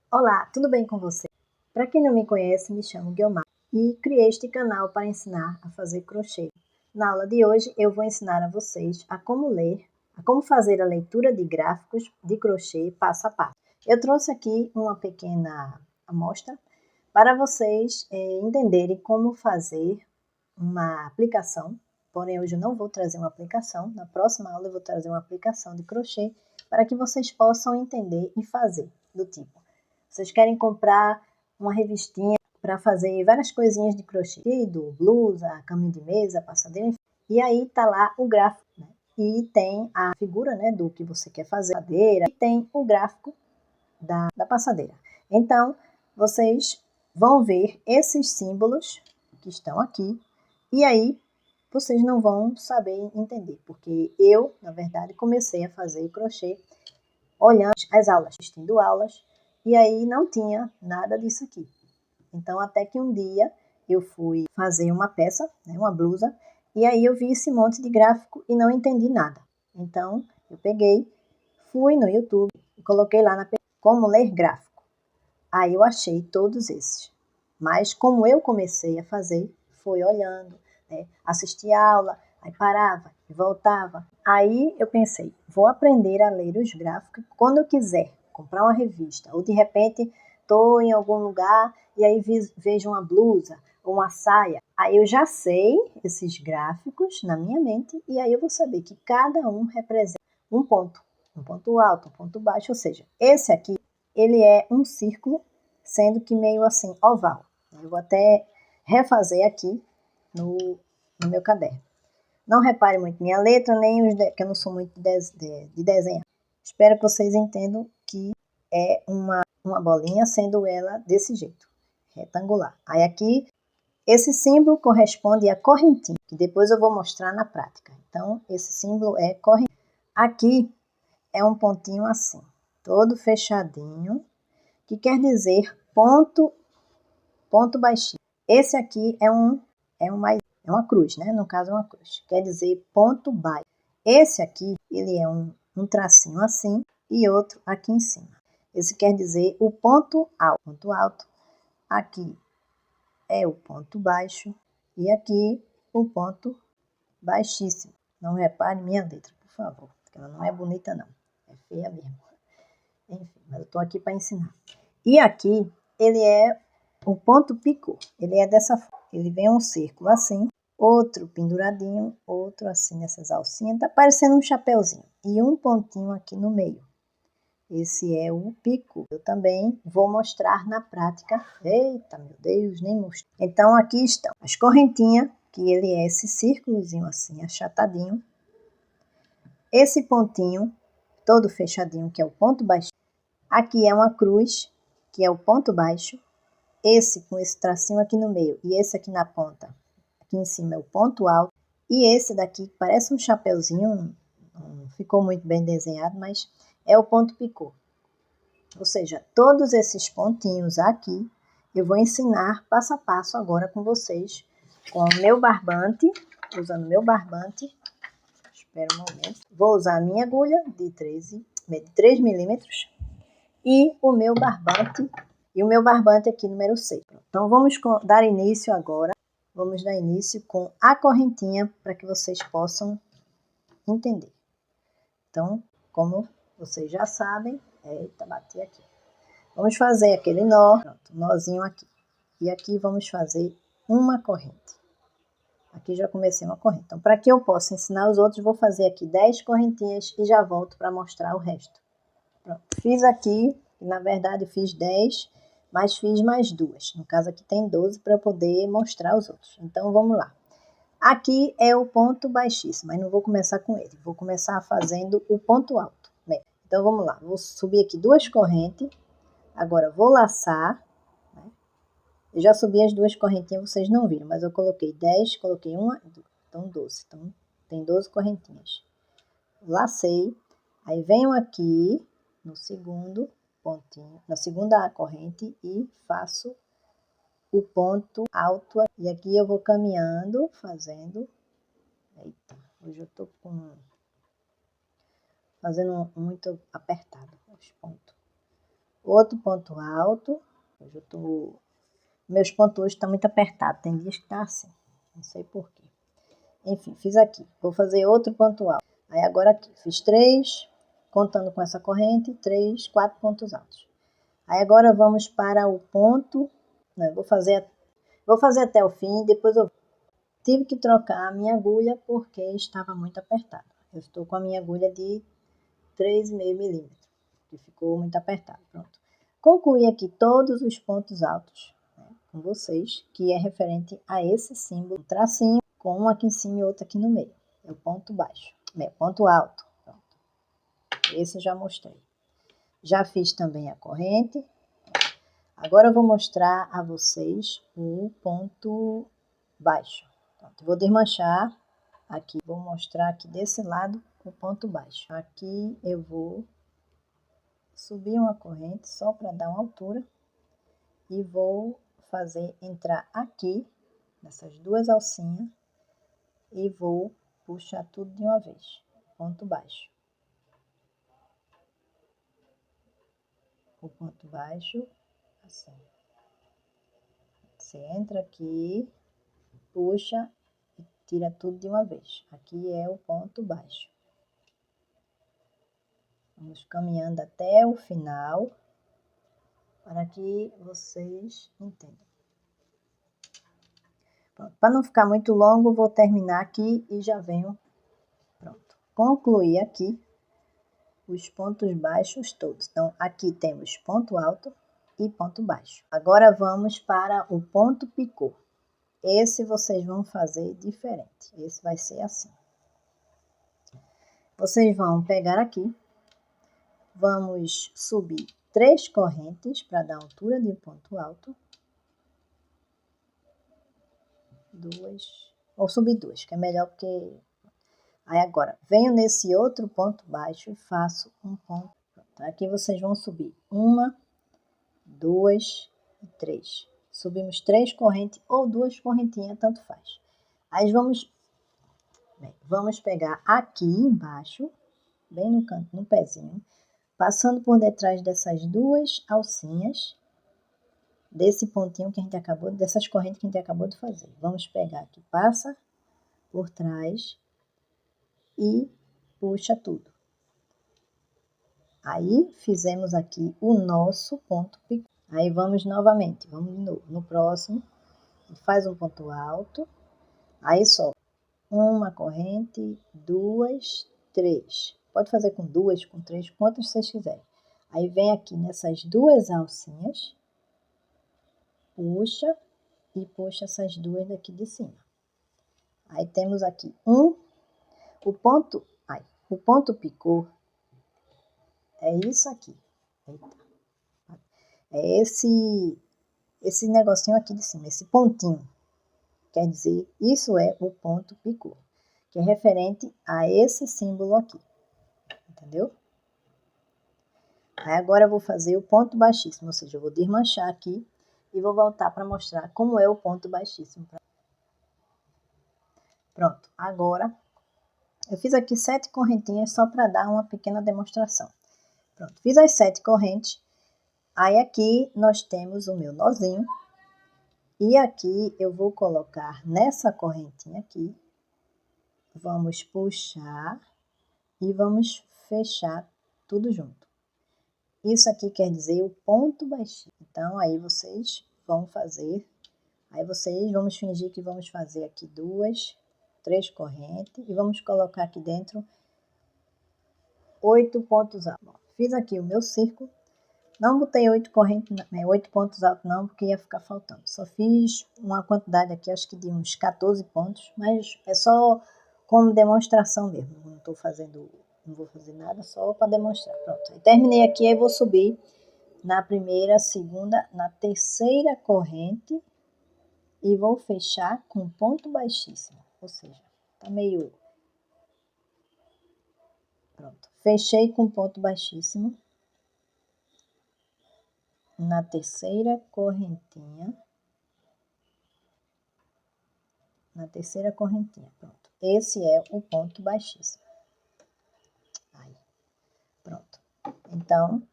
Olá, tudo bem com você? Para quem não me conhece, me chamo Guiomar e criei este canal para ensinar a fazer crochê. Na aula de hoje eu vou ensinar a vocês a como ler, a como fazer a leitura de gráficos de crochê passo a passo. Eu trouxe aqui uma pequena amostra para vocês entenderem como fazer uma aplicação, porém hoje eu não vou trazer uma aplicação, na próxima aula eu vou trazer uma aplicação de crochê para que vocês possam entender e fazer do tipo. Vocês querem comprar uma revistinha para fazer várias coisinhas de crochê, blusa, caminho de mesa, passadeira, enfim. E aí tá lá o gráfico, né? E tem a figura, né, do que você quer fazer, e tem o gráfico da passadeira. Então, vocês vão ver esses símbolos que estão aqui, e aí vocês não vão saber entender, porque eu, na verdade, comecei a fazer crochê olhando as aulas, assistindo aulas, e aí não tinha nada disso aqui. Então, até que um dia eu fui fazer uma peça, né, uma blusa, e aí eu vi esse monte de gráfico e não entendi nada. Então, eu peguei, fui no YouTube e coloquei lá na como ler gráfico. Aí eu achei todos esses. Mas como eu comecei a fazer, foi olhando, né, assistia a aula, aí parava e voltava. Aí eu pensei, vou aprender a ler os gráficos quando eu quiser comprar uma revista, ou de repente estou em algum lugar e aí vejo uma blusa ou uma saia. Aí eu já sei esses gráficos na minha mente e aí eu vou saber que cada um representa um ponto alto, um ponto baixo, ou seja, esse aqui ele é um círculo, sendo que meio assim oval. Eu vou até refazer aqui no meu caderno. Não repare muito minha letra, nem que eu não sou muito de desenhar. Espero que vocês entendam que é uma bolinha, sendo ela desse jeito, retangular. Aí aqui, esse símbolo corresponde à correntinha, que depois eu vou mostrar na prática. Então, esse símbolo é correntinha. Aqui é um pontinho assim, todo fechadinho, que quer dizer ponto baixinho. Esse aqui é uma cruz, né? No caso é uma cruz, quer dizer ponto baixo. Esse aqui, ele é um tracinho assim e outro aqui em cima. Esse quer dizer o ponto alto. Ponto alto. Aqui é o ponto baixo e aqui o ponto baixíssimo. Não repare minha letra, por favor, porque ela não é bonita não, é feia mesmo. Enfim, mas eu tô aqui para ensinar. E aqui ele é o ponto picô, ele é dessa forma, ele vem um círculo assim, outro penduradinho, outro assim nessas alcinhas, tá parecendo um chapéuzinho, e um pontinho aqui no meio. Esse é o picô. Eu também vou mostrar na prática. Eita, meu Deus, nem mostrei. Então aqui estão as correntinhas, que ele é esse círculozinho assim, achatadinho. Esse pontinho, todo fechadinho, que é o ponto baixo. Aqui é uma cruz, que é o ponto baixo. Esse com esse tracinho aqui no meio e esse aqui na ponta, aqui em cima é o ponto alto. E esse daqui, que parece um chapeuzinho, não ficou muito bem desenhado, mas é o ponto picô. Ou seja, todos esses pontinhos aqui, eu vou ensinar passo a passo agora com vocês, com o meu barbante, usando meu barbante. Espera um momento. Vou usar a minha agulha de 3 milímetros e o meu barbante. E o meu barbante aqui, número 6. Então, vamos dar início agora. Vamos dar início com a correntinha para que vocês possam entender. Então, como vocês já sabem, eita, bati aqui. Vamos fazer aquele nó, pronto, um nozinho aqui. E aqui vamos fazer uma corrente. Aqui já comecei uma corrente. Então, para que eu possa ensinar os outros, vou fazer aqui 10 correntinhas e já volto para mostrar o resto. Pronto, fiz aqui, na verdade fiz 10, mas fiz mais 2. No caso aqui tem 12 para eu poder mostrar os outros. Então vamos lá. Aqui é o ponto baixíssimo, mas não vou começar com ele. Vou começar fazendo o ponto alto. Né? Então vamos lá. Vou subir aqui 2 correntes. Agora vou laçar. Né? Eu já subi as 2 correntinhas, vocês não viram, mas eu coloquei 10, coloquei uma, então 12. Então tem 12 correntinhas. Lacei. Aí venho aqui no segundo pontinho, na segunda corrente e faço o ponto alto. E aqui eu vou caminhando, fazendo. Eita, hoje eu tô fazendo muito apertado os pontos. outro ponto alto. Hoje meus pontos hoje estão muito apertados, tem dias que tá assim, não sei porquê. Enfim, fiz aqui, vou fazer outro ponto alto. Aí agora aqui, fiz 3, contando com essa corrente, 3, 4 pontos altos. Aí agora vamos para o ponto, não, vou fazer até o fim, depois eu tive que trocar a minha agulha porque estava muito apertada. Eu estou com a minha agulha de 3,5 milímetros, que ficou muito apertado. Pronto. Concluí aqui todos os pontos altos, né, com vocês, que é referente a esse símbolo, tracinho, com um aqui em cima e outro aqui no meio. É o ponto baixo, ponto alto. Pronto. Esse eu já mostrei. Já fiz também a corrente. Agora eu vou mostrar a vocês o ponto baixo. Pronto, vou desmanchar aqui, vou mostrar aqui desse lado o ponto baixo. Aqui eu vou subir uma corrente só para dar uma altura e vou fazer entrar aqui nessas duas alcinhas e vou puxar tudo de uma vez, ponto baixo. O ponto baixo, assim. Você entra aqui, puxa e tira tudo de uma vez. Aqui é o ponto baixo. Vamos caminhando até o final, para que vocês entendam. Para não ficar muito longo, vou terminar aqui e já venho. Pronto. Concluí aqui os pontos baixos todos. Então, aqui temos ponto alto e ponto baixo. Agora vamos para o ponto picô. Esse vocês vão fazer diferente. Esse vai ser assim. Vocês vão pegar aqui, vamos subir 3 correntes para dar altura de ponto alto. 2, ou subir 2, que é melhor porque... Aí agora, venho nesse outro ponto baixo e faço um ponto. Aqui vocês vão subir 1, 2 e 3. Subimos 3 correntes ou 2 correntinhas, tanto faz. Aí vamos pegar aqui embaixo, bem no canto, no pezinho, passando por detrás dessas duas alcinhas, desse pontinho que a gente acabou, dessas correntes que a gente acabou de fazer. Vamos pegar aqui, passa por trás e puxa tudo. Aí fizemos aqui o nosso ponto picô. Aí vamos novamente, vamos no próximo, faz um ponto alto, aí só uma corrente, 2, 3. Pode fazer com 2, com 3, quantas vocês quiserem. Aí vem aqui nessas duas alcinhas, puxa e puxa essas duas daqui de cima. Aí temos aqui o ponto picô é isso aqui. Eita. É esse negocinho aqui de cima, esse pontinho. Quer dizer, isso é o ponto picô, que é referente a esse símbolo aqui. Entendeu? Aí agora eu vou fazer o ponto baixíssimo, ou seja, eu vou desmanchar aqui e vou voltar para mostrar como é o ponto baixíssimo. Pronto, agora eu fiz aqui 7 correntinhas só para dar uma pequena demonstração. Pronto, fiz as 7 correntes. Aí aqui nós temos o meu nozinho. E aqui eu vou colocar nessa correntinha aqui. Vamos puxar e vamos fechar tudo junto. Isso aqui quer dizer o ponto baixinho. Então, aí vocês vão fazer. Vamos fingir que vamos fazer aqui 2, 3 correntes. E vamos colocar aqui dentro 8 pontos altos. Fiz aqui o meu círculo. Não botei 8 correntes, 8 pontos altos não, porque ia ficar faltando. Só fiz uma quantidade aqui, acho que de uns 14 pontos, mas é só como demonstração mesmo. Não vou fazer nada, só para demonstrar. Pronto, aí terminei aqui, aí vou subir na primeira, segunda, na terceira corrente e vou fechar com ponto baixíssimo, ou seja, tá meio... Pronto, fechei com ponto baixíssimo. Na terceira correntinha, pronto. Esse é o ponto baixíssimo. Aí, pronto. Então,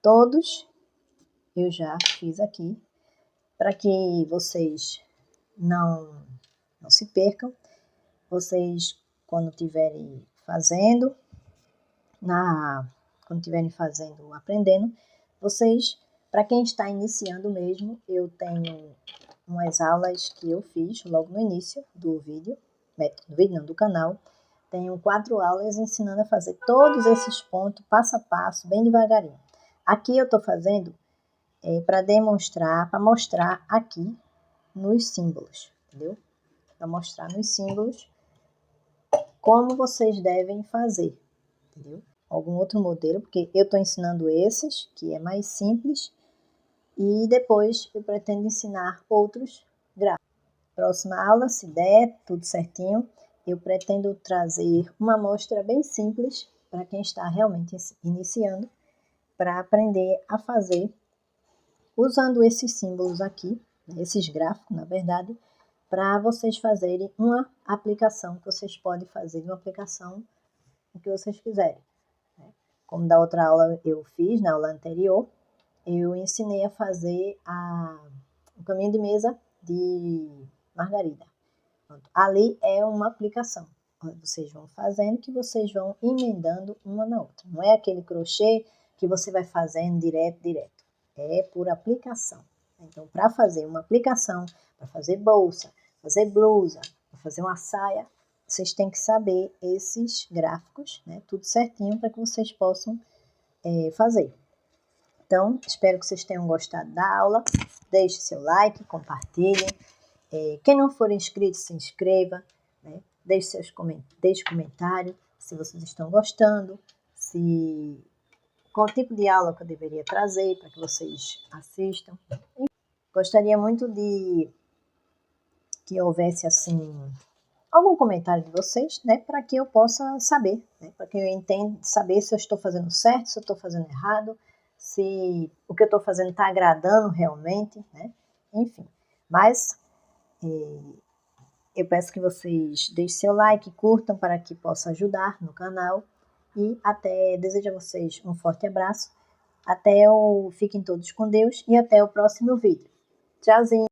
Todos eu já fiz aqui, para que vocês não se percam. Vocês, quando estiverem fazendo, aprendendo, vocês, para quem está iniciando mesmo, eu tenho umas aulas que eu fiz logo no início do vídeo, do canal. Tenho 4 aulas ensinando a fazer todos esses pontos, passo a passo, bem devagarinho. Aqui eu estou fazendo para demonstrar, para mostrar aqui nos símbolos, entendeu? Para mostrar nos símbolos como vocês devem fazer, entendeu? Algum outro modelo, porque eu estou ensinando esses, que é mais simples, e depois eu pretendo ensinar outros gráficos. Próxima aula, se der tudo certinho, eu pretendo trazer uma amostra bem simples para quem está realmente iniciando, para aprender a fazer usando esses símbolos aqui, esses gráficos, na verdade, para vocês fazerem uma aplicação que vocês podem fazer, uma aplicação o que vocês quiserem. Como da outra aula eu fiz, na aula anterior, eu ensinei a fazer o caminho de mesa de margarida. Ali é uma aplicação. Vocês vão fazendo, que vocês vão emendando uma na outra. Não é aquele crochê que você vai fazendo direto. É por aplicação. Então, para fazer uma aplicação, para fazer bolsa, fazer blusa, para fazer uma saia, vocês têm que saber esses gráficos, né? Tudo certinho para que vocês possam fazer. Então, espero que vocês tenham gostado da aula. Deixe seu like, compartilhem. Quem não for inscrito, se inscreva, né? Deixe comentário se vocês estão gostando, qual tipo de aula que eu deveria trazer para que vocês assistam. Gostaria muito de que houvesse assim algum comentário de vocês, né, para que eu possa saber, né, para que eu entenda, saber se eu estou fazendo certo, se eu estou fazendo errado, se o que eu estou fazendo está agradando realmente, né, enfim. Mas eu peço que vocês deixem seu like, curtam para que possa ajudar no canal e desejo a vocês um forte abraço. Fiquem todos com Deus e até o próximo vídeo. Tchauzinho!